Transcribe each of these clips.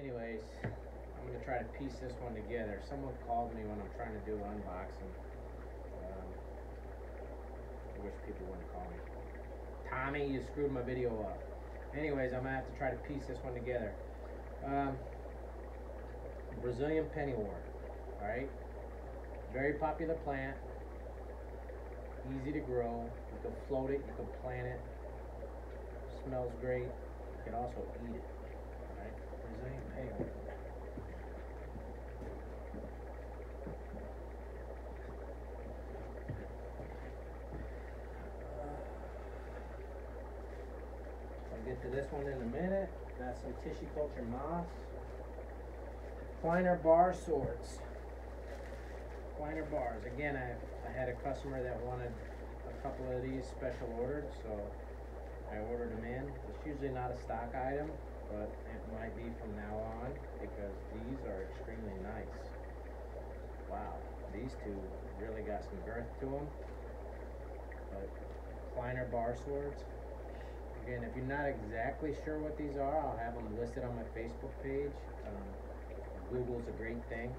Anyways, I'm going to try to piece this one together. Someone called me when I'm trying to do an unboxing. I wish people wouldn't call me. Tommy, you screwed my video up. Anyways, I'm going to have to try to piece this one together. Brazilian pennywort. Alright? Very popular plant. Easy to grow. You can float it, you can plant it. Smells great. You can also eat it. Alright? Brazilian pennywort. I'll get to this one in a minute. Got some tissue culture moss. Kleiner bar swords. Kleiner bars. Again, I had a customer that wanted a couple of these special ordered, so I ordered them in. It's usually not a stock item, but it might be from now on because these are extremely nice. Wow, these two really got some girth to them. But Kleiner bar swords. Again, if you're not exactly sure what these are, I'll have them listed on my Facebook page. Google's a great thing.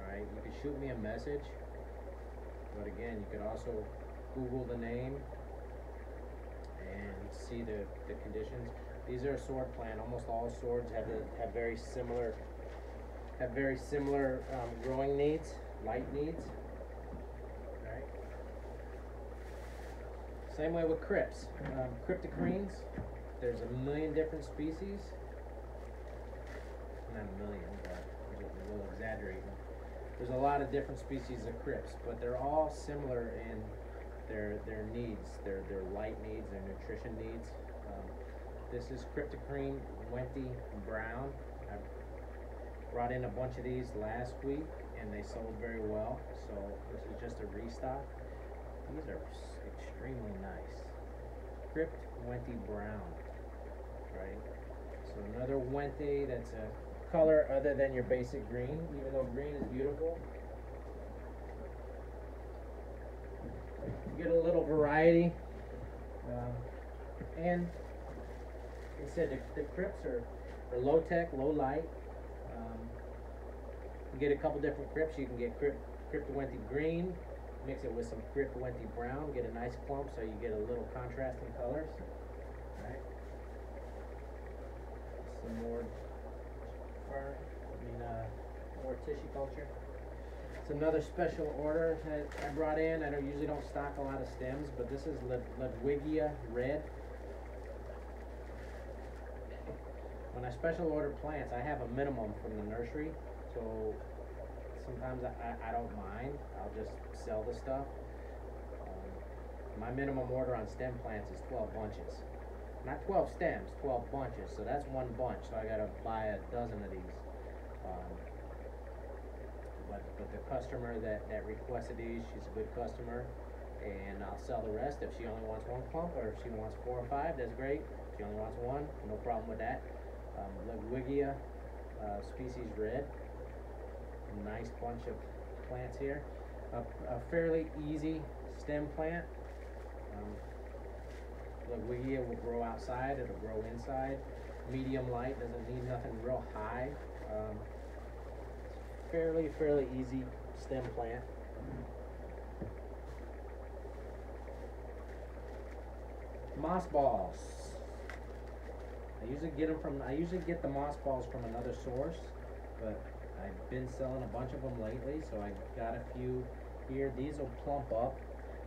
Alright, you can shoot me a message, but again, you could also Google the name and see the conditions. These are a sword plant. Almost all swords have very similar growing needs, light needs. Alright. Same way with Crips. Cryptocrines, there's a million different species. Not a million, but we'll exaggerate. There's a lot of different species of Crips, but they're all similar in their needs, their light needs, their nutrition needs. This is Cryptocrine Wente Brown. I brought in a bunch of these last week, and they sold very well. So this is just a restock. These are extremely nice. Crypt Wente Brown, right? So another Wente that's a color other than your basic green, even though green is beautiful. You get a little variety, and like I said, the Crips are low tech, low light. You get a couple different Crips. You can get Crypt Wente Green, mix it with some Crypt Wente Brown, get a nice clump so you get a little contrasting colors. All right. Some more more tissue culture. It's another special order that I brought in. I usually don't stock a lot of stems, but this is Ludwigia Red. When I special order plants, I have a minimum from the nursery, so sometimes I don't mind. I'll just sell the stuff. My minimum order on stem plants is 12 bunches. Not 12 stems, 12 bunches, so that's one bunch, so I gotta buy a dozen of these. But the customer that requested these, she's a good customer, and I'll sell the rest. If she only wants one clump, or if she wants 4 or 5, that's great. If she only wants one, no problem with that. Ludwigia species red. A nice bunch of plants here. A fairly easy stem plant. Ludwigia will grow outside, it'll grow inside. Medium light, doesn't need nothing real high. Fairly easy stem plant. Mothballs. I usually get the mothballs from another source, but I've been selling a bunch of them lately, so I got a few here. These will plump up.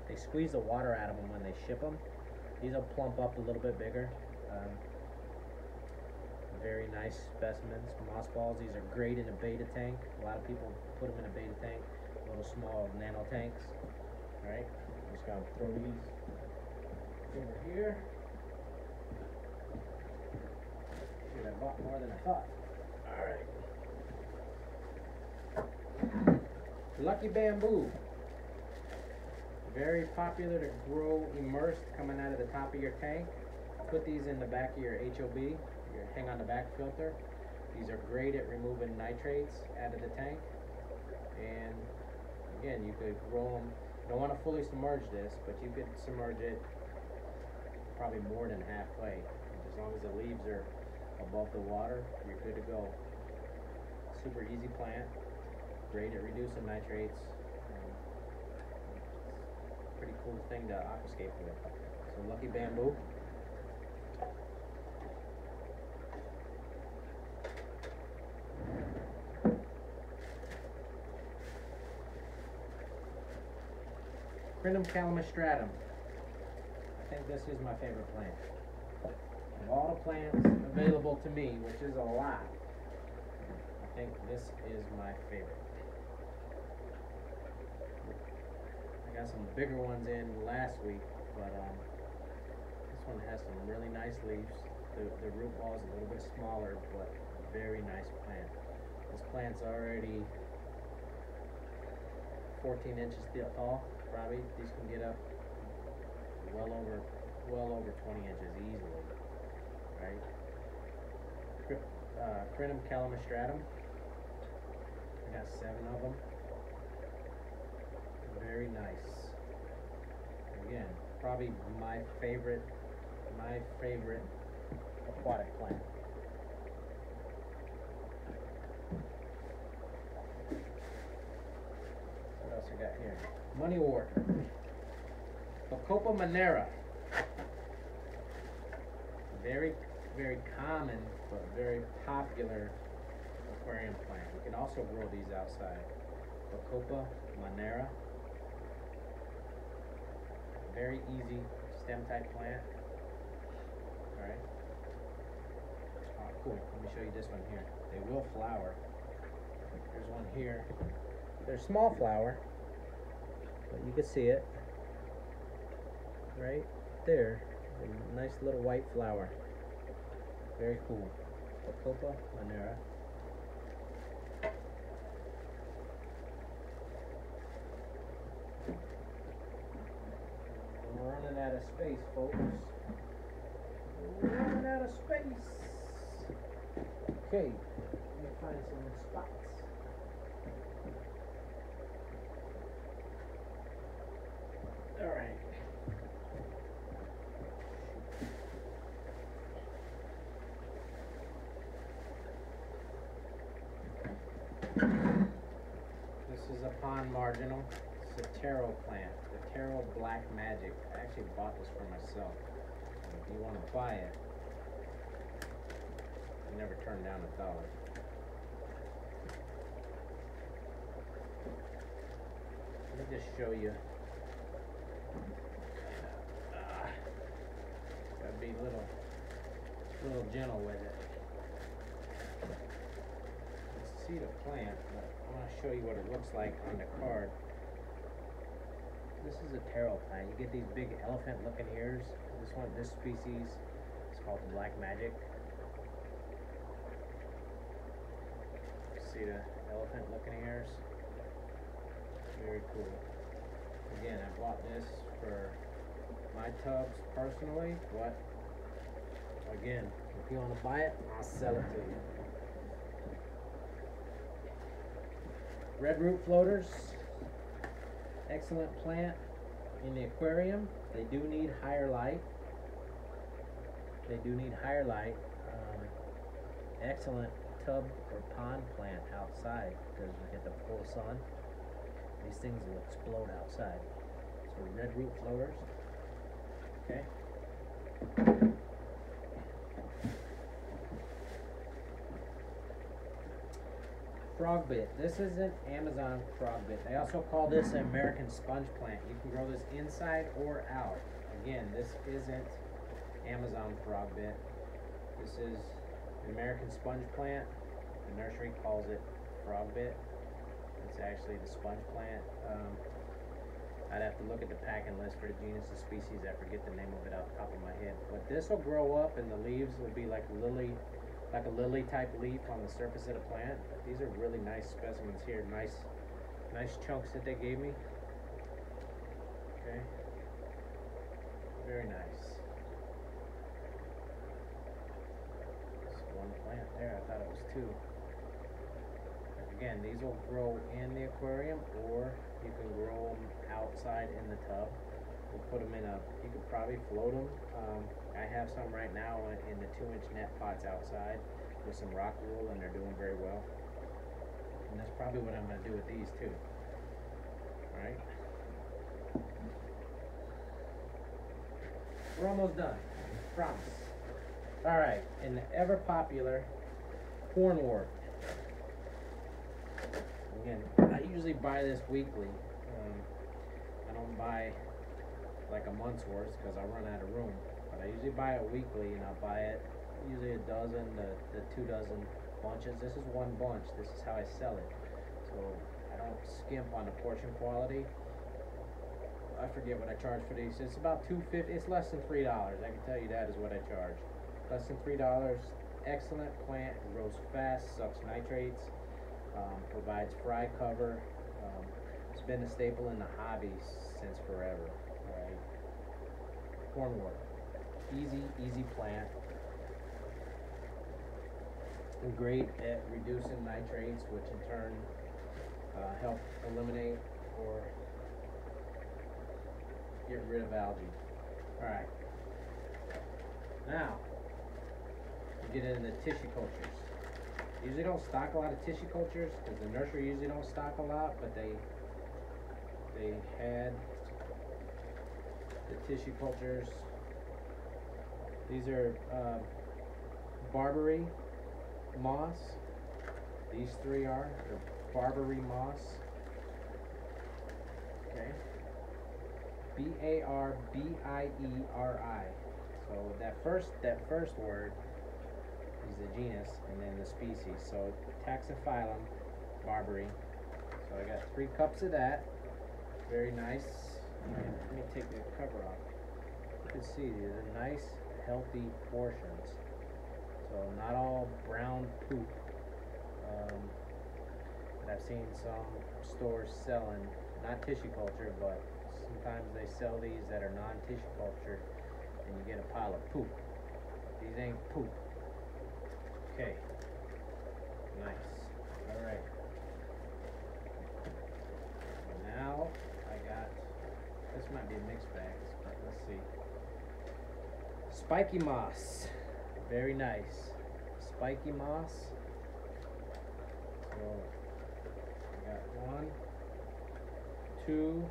They squeeze the water out of them when they ship them. These will plump up a little bit bigger. Very nice specimens. Mothballs. These are great in a beta tank. A lot of people put them in a beta tank, little small nano tanks. All right, I'm just gonna throw these over here. Shoot, I bought more than I thought. All right. Lucky bamboo. Very popular to grow immersed coming out of the top of your tank. Put these in the back of your HOB, your hang on the back filter. These are great at removing nitrates out of the tank. And again, you could grow them. You don't want to fully submerge this, but you could submerge it probably more than halfway. As long as the leaves are above the water, you're good to go. Super easy plant, great at reducing nitrates. Pretty cool thing to aquascape with. So lucky bamboo. Crinum calamastratum. I think this is my favorite plant. Of all the plants available to me, which is a lot, I think this is my favorite. I got some bigger ones in last week, but this one has some really nice leaves. The root ball is a little bit smaller, but very nice plant. This plant's already 14 inches tall. Probably these can get up well over 20 inches easily, right? Crinum calamastratum. I got 7 of them. Very nice. Again, probably my favorite aquatic plant. What else I got here? Money wort. The Copa Manera. Very common but very popular aquarium plant. You can also grow these outside. The Copa Manera. Very easy stem type plant. Alright. Oh, cool. Let me show you this one here. They will flower. There's one here. They're small flower, but you can see it right there. A nice little white flower. Very cool. The Copa Manera. We're running out of space, folks. We're running out of space. Okay, let me find some spots. All right. This is a pond marginal. It's a taro plant. The taro black magic. I actually bought this for myself. If you want to buy it, I never turn down $1. Let me just show you. Gotta be a little gentle with it. Let's see the plant, but I want to show you what it looks like on the card. This is a taro plant. You get these big elephant-looking ears. This species is called the Black Magic. See the elephant-looking ears? Very cool. Again, I bought this for my tubs personally, but again, if you want to buy it, I'll sell it to you. Red root floaters, excellent plant in the aquarium. They do need higher light. Excellent tub or pond plant outside because you get the full sun. These things will explode outside. So red root floaters. Okay. Frog bit. This is an Amazon frog bit. They also call this an American sponge plant. You can grow this inside or out. Again, this isn't Amazon frog bit. This is an American sponge plant. The nursery calls it frog bit. It's actually the sponge plant. I'd have to look at the packing list for the genus and species. I forget the name of it off the top of my head. But this will grow up and the leaves will be like a lily type leaf on the surface of the plant. These are really nice specimens here. Nice chunks that they gave me. Okay. Very nice. Just one plant there. I thought it was 2. Again, these will grow in the aquarium, or you can grow them outside in the tub. We'll put them in you could probably float them I have some right now in the 2-inch net pots outside with some rock wool, and they're doing very well. And that's probably what I'm going to do with these too. Alright. We're almost done. Promise. Alright, and the ever popular cornwort. Again, I usually buy this weekly. I don't buy like a month's worth because I run out of room. But I usually buy it weekly, and I'll buy it usually a dozen to 2 dozen bunches. This is one bunch. This is how I sell it. So I don't skimp on the portion quality. I forget what I charge for these. It's about $2.50. It's less than $3. I can tell you that is what I charge. Less than $3. Excellent plant. Grows fast. Sucks nitrates. Provides fry cover. It's been a staple in the hobby since forever. Alright. Cornwort. Easy plant. And great at reducing nitrates, which in turn help eliminate or get rid of algae. Alright. Now, we get into the tissue cultures. Usually don't stock a lot of tissue cultures because the nursery usually don't stock a lot, but they had the tissue cultures. These are Barbary moss. These three are Barbary moss. Okay. B-A-R-B-I-E-R-I. So that first word is the genus, and then the species. So Taxophyllum Barbary. So I got 3 cups of that. Very nice. Let me take the cover off. You can see these are nice, healthy portions. So not all brown poop. I've seen some stores selling, not tissue culture, but sometimes they sell these that are non-tissue culture, and you get a pile of poop. These ain't poop. Okay. Nice. Alright. Now I got, this might be a mixed bag, but let's see. Spiky moss. Very nice. Spiky moss. So I got 1, 2.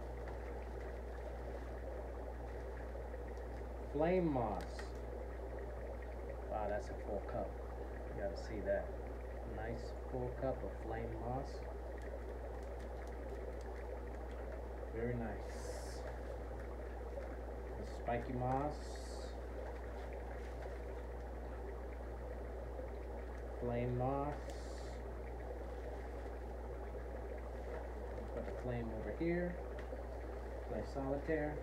Flame moss. Wow, that's a full cup. You gotta see that. Nice full cup of flame moss. Very nice. The spiky moss. Flame moss. Put the flame over here. Play solitaire.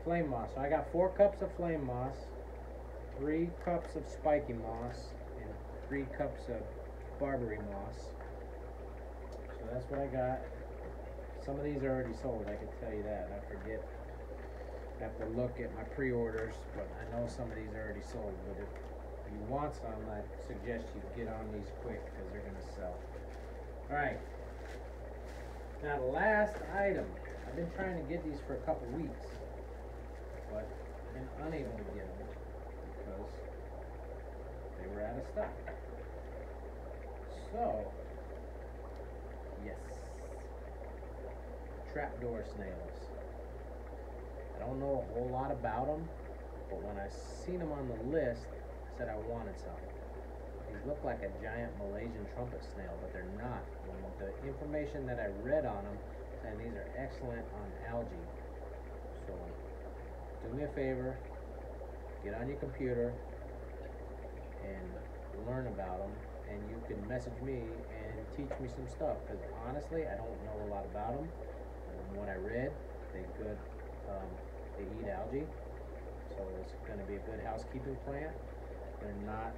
Flame moss. So I got 4 cups of flame moss, 3 cups of spiky moss, and 3 cups of Barbary moss. So that's what I got. Some of these are already sold, I can tell you that. I forget. I have to look at my pre-orders, but I know some of these are already sold. But if you want some, I suggest you get on these quick because they're going to sell. Alright. Now the last item. I've been trying to get these for a couple weeks, but I've been unable to get them because they were out of stock. So, yes. Trapdoor snails. I don't know a whole lot about them, but when I seen them on the list, I said I wanted some. These look like a giant Malaysian trumpet snail, but they're not. And the information that I read on them, and these are excellent on algae. So, do me a favor, get on your computer and learn about them, and you can message me and teach me some stuff, because honestly, I don't know a lot about them. From what I read, they eat algae, so it's going to be a good housekeeping plant. They're not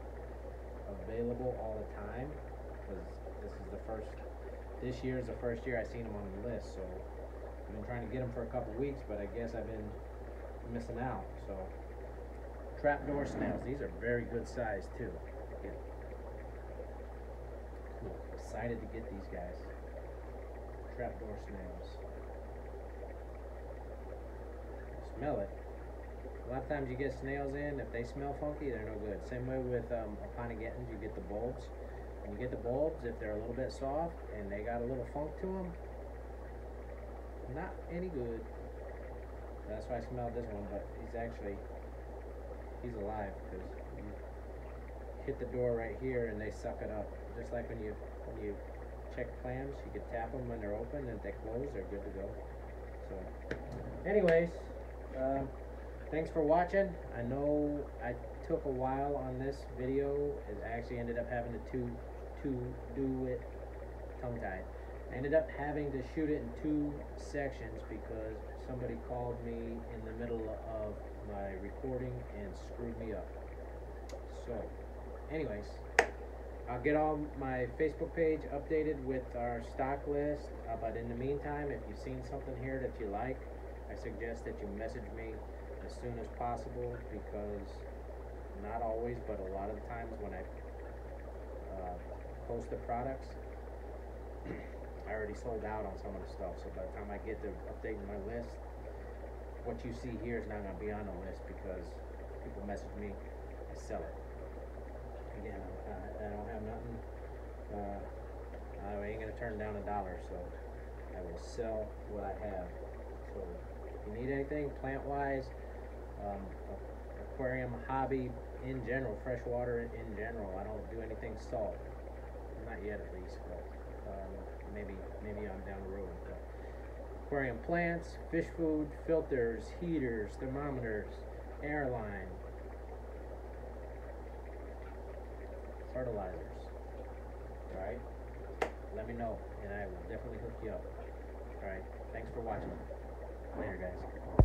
available all the time, because this year is the first year I've seen them on the list, so I've been trying to get them for a couple weeks, but I guess I've been missing out. So trapdoor snails, these are very good size too. Cool. Excited to get these guys. Trapdoor snails. Smell it. A lot of times you get snails in, if they smell funky, they're no good. Same way with Aponigettons, you get the bulbs. When you get the bulbs, if they're a little bit soft and they got a little funk to them, not any good. That's why I smelled this one, but he's alive, because you hit the door right here and they suck it up. Just like when you check clams, you can tap them when they're open, and if they close, they're good to go. So, anyways, thanks for watching. I know I took a while on this video. It actually ended up having to do it tongue-tied. I ended up having to shoot it in 2 sections because somebody called me in the middle of my recording and screwed me up. So, anyways, I'll get all my Facebook page updated with our stock list, but in the meantime, if you've seen something here that you like, I suggest that you message me as soon as possible, because not always, but a lot of the times when I post the products, I already sold out on some of the stuff. So by the time I get to updating my list, what you see here is not going to be on the list, because people message me, I sell it. Again, I don't have nothing, I ain't going to turn down $1, so I will sell what I have. So if you need anything plant-wise, aquarium hobby in general, freshwater in general, I don't do anything salt. Not yet, at least, but maybe I'm down the road. But aquarium plants, fish food, filters, heaters, thermometers, airline, fertilizers. Alright? Let me know, and I will definitely hook you up. Alright, thanks for watching. Later, guys.